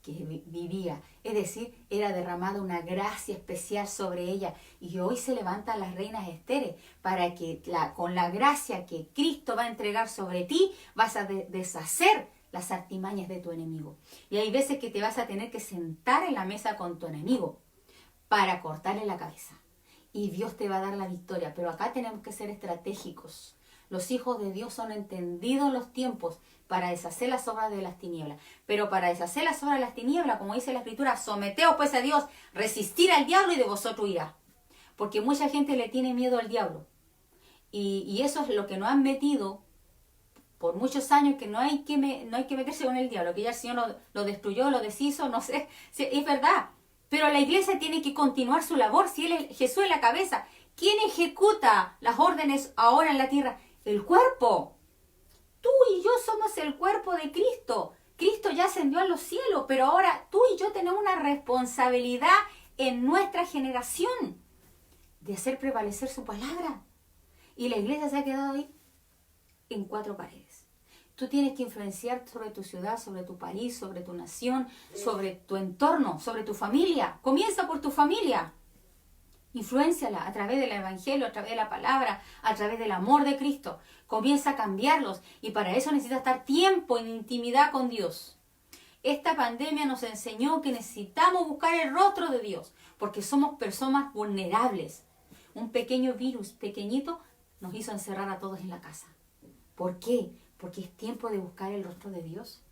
que vivía. Es decir, era derramada una gracia especial sobre ella. Y hoy se levantan las reinas Esteres para que con la gracia que Cristo va a entregar sobre ti, vas a deshacer las artimañas de tu enemigo. Y hay veces que te vas a tener que sentar en la mesa con tu enemigo para cortarle la cabeza. Y Dios te va a dar la victoria. Pero acá tenemos que ser estratégicos. Los hijos de Dios son entendidos los tiempos para deshacer las obras de las tinieblas. Pero para deshacer las obras de las tinieblas, como dice la Escritura, someteos pues a Dios, resistir al diablo y de vosotros irá. Porque mucha gente le tiene miedo al diablo. Y eso es lo que nos han metido por muchos años, que no hay que meterse con el diablo, que ya el Señor lo destruyó, lo deshizo, no sé, es verdad. Pero la iglesia tiene que continuar su labor, si Jesús es la cabeza. ¿Quién ejecuta las órdenes ahora en la tierra? El cuerpo. Tú y yo somos el cuerpo de Cristo. Cristo ya ascendió a los cielos, pero ahora tú y yo tenemos una responsabilidad en nuestra generación de hacer prevalecer su palabra. Y la iglesia se ha quedado ahí en 4 paredes. Tú tienes que influenciar sobre tu ciudad, sobre tu país, sobre tu nación, sobre tu entorno, sobre tu familia. Comienza por tu familia. Influénciala a través del evangelio, a través de la palabra, a través del amor de Cristo. Comienza a cambiarlos y para eso necesitas estar tiempo en intimidad con Dios. Esta pandemia nos enseñó que necesitamos buscar el rostro de Dios porque somos personas vulnerables. Un pequeño virus, pequeñito, nos hizo encerrar a todos en la casa. ¿Por qué? Porque es tiempo de buscar el rostro de Dios.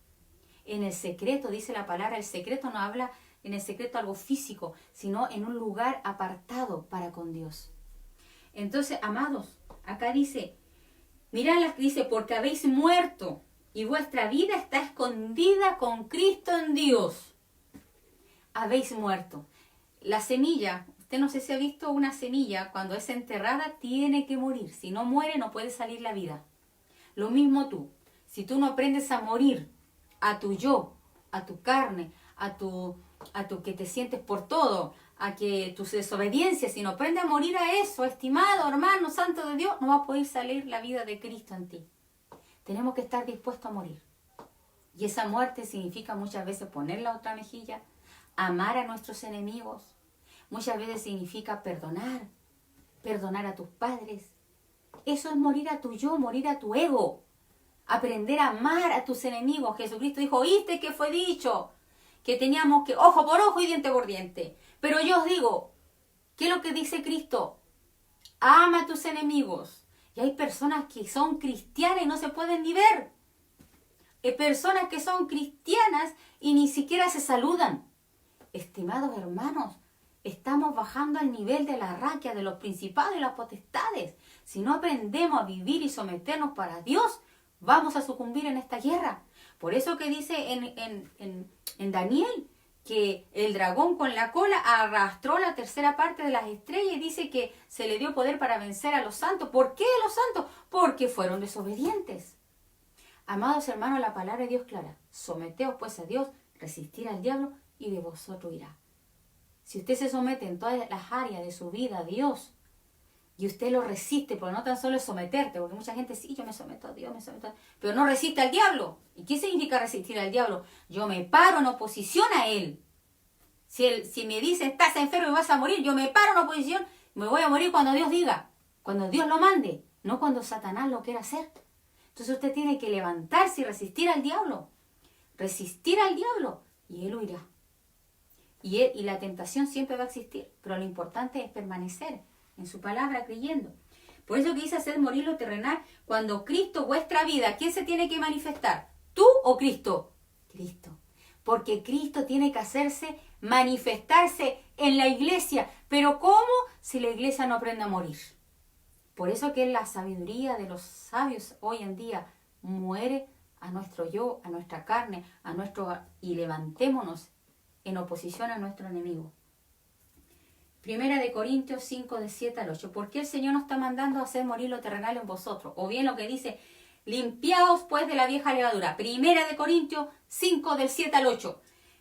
En el secreto, dice la palabra, el secreto no habla en el secreto algo físico, sino en un lugar apartado para con Dios. Entonces, amados, acá dice, mirad, dice, porque habéis muerto y vuestra vida está escondida con Cristo en Dios. Habéis muerto. La semilla, usted no sé si ha visto una semilla, cuando es enterrada tiene que morir. Si no muere, no puede salir la vida. Lo mismo tú. Si tú no aprendes a morir a tu yo, a tu carne, a tu que te sientes por todo, a que tus desobediencias, si no aprendes a morir a eso, estimado hermano santo de Dios, no va a poder salir la vida de Cristo en ti. Tenemos que estar dispuestos a morir. Y esa muerte significa muchas veces poner la otra mejilla, amar a nuestros enemigos. Muchas veces significa perdonar a tus padres. Eso es morir a tu yo, morir a tu ego. Aprender a amar a tus enemigos. Jesucristo dijo, ¿oíste que fue dicho? Que teníamos que ojo por ojo y diente por diente. Pero yo os digo, ¿qué es lo que dice Cristo? Ama a tus enemigos. Y hay personas que son cristianas y no se pueden ni ver. Hay personas que son cristianas y ni siquiera se saludan. Estimados hermanos, estamos bajando al nivel de la raquia, de los principados y las potestades. Si no aprendemos a vivir y someternos para Dios, vamos a sucumbir en esta guerra. Por eso que dice en Daniel que el dragón con la cola arrastró la tercera parte de las estrellas y dice que se le dio poder para vencer a los santos. ¿Por qué a los santos? Porque fueron desobedientes. Amados hermanos, la palabra de Dios clara. Someteos pues a Dios, resistir al diablo y de vosotros irá. Si usted se somete en todas las áreas de su vida a Dios y usted lo resiste, porque no tan solo es someterte, porque mucha gente sí, yo me someto a Dios, pero no resiste al diablo. ¿Y qué significa resistir al diablo? Yo me paro en oposición a él. Si me dice, estás enfermo y vas a morir, yo me paro en oposición, me voy a morir cuando Dios diga, cuando Dios lo mande, no cuando Satanás lo quiera hacer. Entonces usted tiene que levantarse y resistir al diablo y él huirá. Y la tentación siempre va a existir, pero lo importante es permanecer en su palabra creyendo. Por eso que dice hacer morir lo terrenal, cuando Cristo, vuestra vida, ¿quién se tiene que manifestar? ¿Tú o Cristo? Cristo. Porque Cristo tiene que manifestarse en la iglesia. ¿Pero cómo? Si la iglesia no aprende a morir. Por eso que la sabiduría de los sabios hoy en día muere a nuestro yo, a nuestra carne, y levantémonos en oposición a nuestro enemigo. Primera de Corintios 5, de 7 al 8. ¿Por qué el Señor nos está mandando a hacer morir lo terrenal en vosotros? O bien lo que dice, limpiaos pues de la vieja levadura. Primera de Corintios 5, del 7 al 8.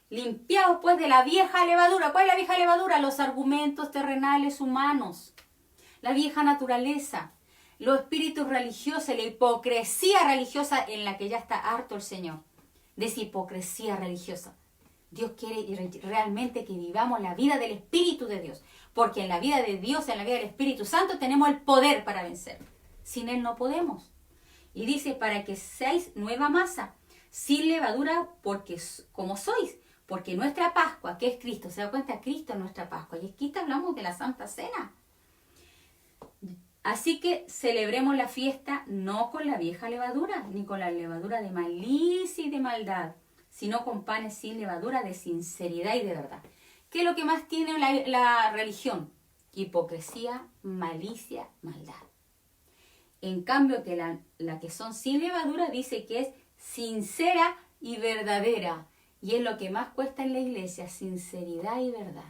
Limpiaos pues de la vieja levadura. ¿Cuál es la vieja levadura? Los argumentos terrenales humanos. La vieja naturaleza. Los espíritus religiosos, la hipocresía religiosa en la que ya está harto el Señor. De esa hipocresía religiosa. Dios quiere realmente que vivamos la vida del Espíritu de Dios. Porque en la vida de Dios, en la vida del Espíritu Santo, tenemos el poder para vencer. Sin Él no podemos. Y dice, para que seáis nueva masa, sin levadura, porque como sois. Porque nuestra Pascua, que es Cristo, ¿se da cuenta? Cristo es nuestra Pascua. Y aquí hablamos de la Santa Cena. Así que celebremos la fiesta no con la vieja levadura, ni con la levadura de malicia y de maldad, sino con panes sin levadura de sinceridad y de verdad. ¿Qué es lo que más tiene la religión? Hipocresía, malicia, maldad. En cambio, que la que son sin levadura dice que es sincera y verdadera. Y es lo que más cuesta en la iglesia, sinceridad y verdad.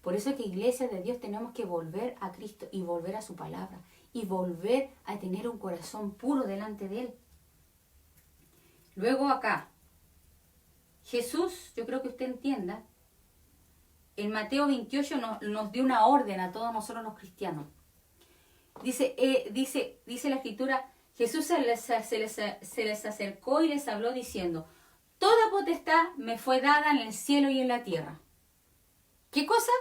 Por eso es que iglesia de Dios tenemos que volver a Cristo y volver a su palabra. Y volver a tener un corazón puro delante de Él. Luego acá, Jesús, yo creo que usted entienda, en Mateo 28 nos dio una orden a todos nosotros los cristianos. Dice la Escritura, Jesús se les acercó y les habló diciendo, toda potestad me fue dada en el cielo y en la tierra. ¿Qué cosa?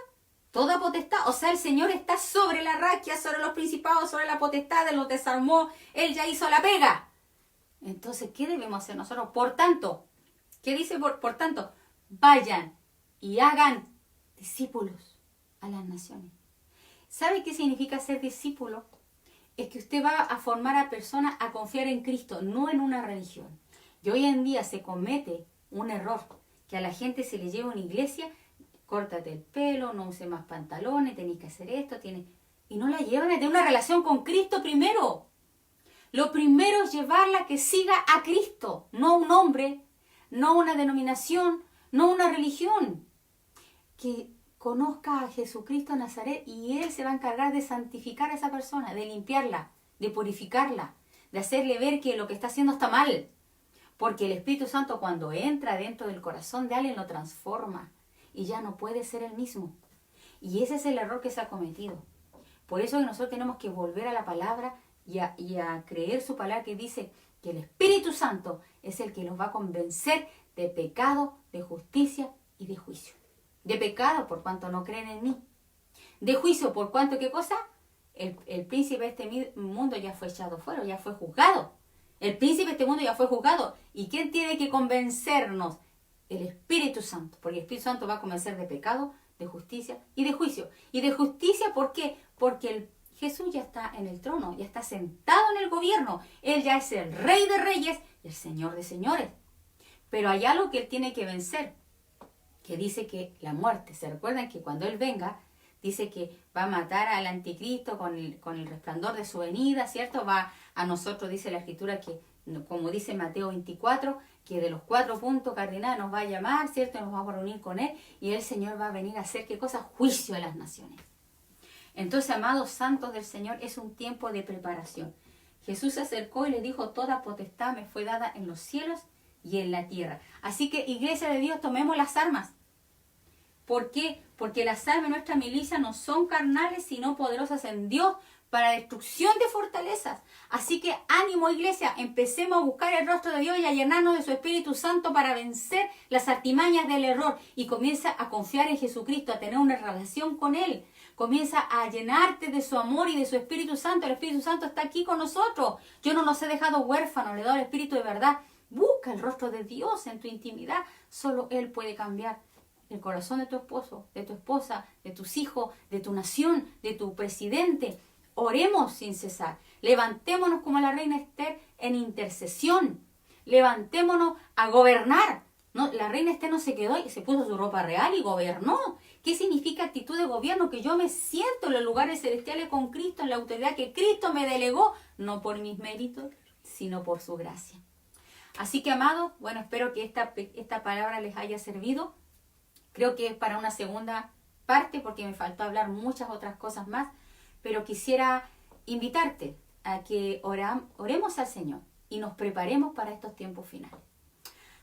Toda potestad. O sea, el Señor está sobre la raquia, sobre los principados, sobre la potestad, los desarmó. Él ya hizo la pega. Entonces, ¿qué debemos hacer nosotros? Por tanto, ¿qué dice por tanto? Vayan y hagan discípulos a las naciones. ¿Sabe qué significa ser discípulo? Es que usted va a formar a personas a confiar en Cristo, no en una religión. Y hoy en día se comete un error, que a la gente se le lleva a una iglesia, córtate el pelo, no use más pantalones, tenés que hacer esto, y no la llevan a tener una relación con Cristo primero. Lo primero es llevarla a que siga a Cristo, no un hombre, no una denominación, no una religión. Que conozca a Jesucristo de Nazaret y Él se va a encargar de santificar a esa persona, de limpiarla, de purificarla, de hacerle ver que lo que está haciendo está mal. Porque el Espíritu Santo cuando entra dentro del corazón de alguien lo transforma y ya no puede ser el mismo. Y ese es el error que se ha cometido. Por eso nosotros tenemos que volver a la palabra y a creer su palabra que dice que el Espíritu Santo es el que nos va a convencer de pecado, de justicia y de juicio. De pecado por cuanto no creen en mí. De juicio por cuanto, ¿qué cosa? El príncipe de este mundo ya fue echado fuera, ya fue juzgado. El príncipe de este mundo ya fue juzgado. ¿Y quién tiene que convencernos? El Espíritu Santo. Porque el Espíritu Santo va a convencer de pecado, de justicia y de juicio. ¿Y de justicia por qué? Porque Jesús ya está en el trono, ya está sentado en el gobierno. Él ya es el Rey de Reyes y el Señor de Señores. Pero hay algo que Él tiene que vencer, que dice que la muerte. ¿Se recuerdan que cuando Él venga, dice que va a matar al anticristo con el resplandor de su venida, ¿cierto? Va a nosotros, dice la Escritura, que como dice Mateo 24, que de los 4 puntos cardinales nos va a llamar, ¿cierto? Nos vamos a reunir con Él y el Señor va a venir a hacer, ¿qué cosa? Juicio a las naciones. Entonces, amados santos del Señor, es un tiempo de preparación. Jesús se acercó y le dijo, toda potestad me fue dada en los cielos y en la tierra. Así que, iglesia de Dios, tomemos las armas. ¿Por qué? Porque las armas de nuestra milicia no son carnales, sino poderosas en Dios para destrucción de fortalezas. Así que ánimo, iglesia, empecemos a buscar el rostro de Dios y a llenarnos de su Espíritu Santo para vencer las artimañas del error. Y comienza a confiar en Jesucristo, a tener una relación con Él. Comienza a llenarte de su amor y de su Espíritu Santo. El Espíritu Santo está aquí con nosotros. Yo no nos he dejado huérfanos, le he dado el Espíritu de verdad. Busca el rostro de Dios en tu intimidad. Solo Él puede cambiar el corazón de tu esposo, de tu esposa, de tus hijos, de tu nación, de tu presidente. Oremos sin cesar. Levantémonos como la reina Esther en intercesión. Levantémonos a gobernar. No, la reina Esther no se quedó y se puso su ropa real y gobernó. ¿Qué significa actitud de gobierno? Que yo me siento en los lugares celestiales con Cristo, en la autoridad que Cristo me delegó, no por mis méritos, sino por su gracia. Así que, amados, bueno, espero que esta palabra les haya servido. Creo que es para una segunda parte porque me faltó hablar muchas otras cosas más, pero quisiera invitarte a que oremos al Señor y nos preparemos para estos tiempos finales.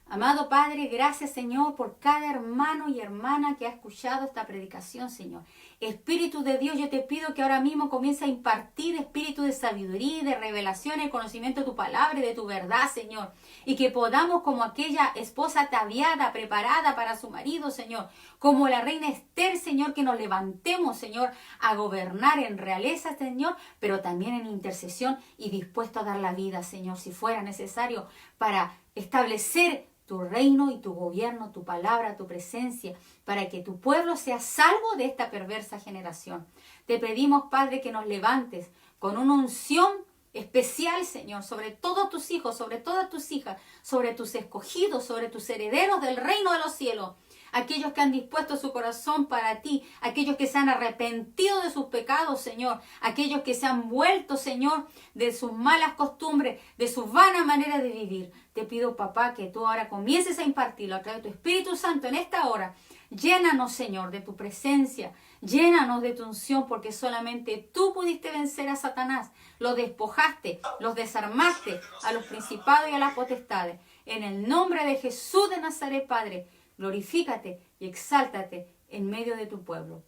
Amado Padre, gracias, Señor, por cada hermano y hermana que ha escuchado esta predicación, Señor. Espíritu de Dios, yo te pido que ahora mismo comience a impartir espíritu de sabiduría, de revelación, el conocimiento de tu palabra y de tu verdad, Señor. Y que podamos, como aquella esposa ataviada, preparada para su marido, Señor, como la reina Esther, Señor, que nos levantemos, Señor, a gobernar en realeza, Señor, pero también en intercesión y dispuesto a dar la vida, Señor, si fuera necesario, para establecer tu reino y tu gobierno, tu palabra, tu presencia, para que tu pueblo sea salvo de esta perversa generación. Te pedimos, Padre, que nos levantes con una unción especial, Señor, sobre todos tus hijos, sobre todas tus hijas, sobre tus escogidos, sobre tus herederos del reino de los cielos. Aquellos que han dispuesto su corazón para ti, aquellos que se han arrepentido de sus pecados, Señor, aquellos que se han vuelto, Señor, de sus malas costumbres, de su vana manera de vivir. Te pido, papá, que tú ahora comiences a impartirlo a través de tu Espíritu Santo en esta hora. Llénanos, Señor, de tu presencia, llénanos de tu unción, porque solamente tú pudiste vencer a Satanás, lo despojaste, los desarmaste a los principados y a las potestades. En el nombre de Jesús de Nazaret, Padre, glorifícate y exáltate en medio de tu pueblo.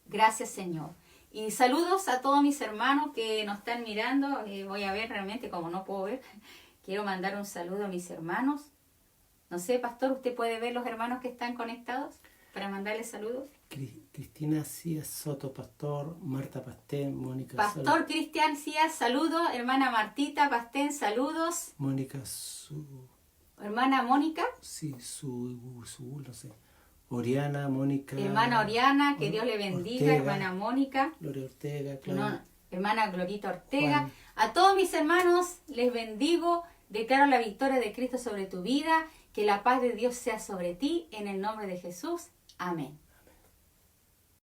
Gracias, Señor. Y saludos a todos mis hermanos que nos están mirando. Voy a ver realmente, como no puedo ver, quiero mandar un saludo a mis hermanos. No sé, pastor, ¿usted puede ver los hermanos que están conectados para mandarles saludos? Cristina Cías Soto, pastor. Marta Pastén, Mónica. Pastor Cristian Cías, saludos. Hermana Martita Pastén, saludos. Mónica Hermana Mónica. Sí, no sé. Oriana, Mónica. Hermana Oriana, que Dios le bendiga. Ortega, hermana Mónica. Gloria Ortega. Hermana Glorita Ortega. Juan. A todos mis hermanos les bendigo. Declaro la victoria de Cristo sobre tu vida. Que la paz de Dios sea sobre ti. En el nombre de Jesús. Amén.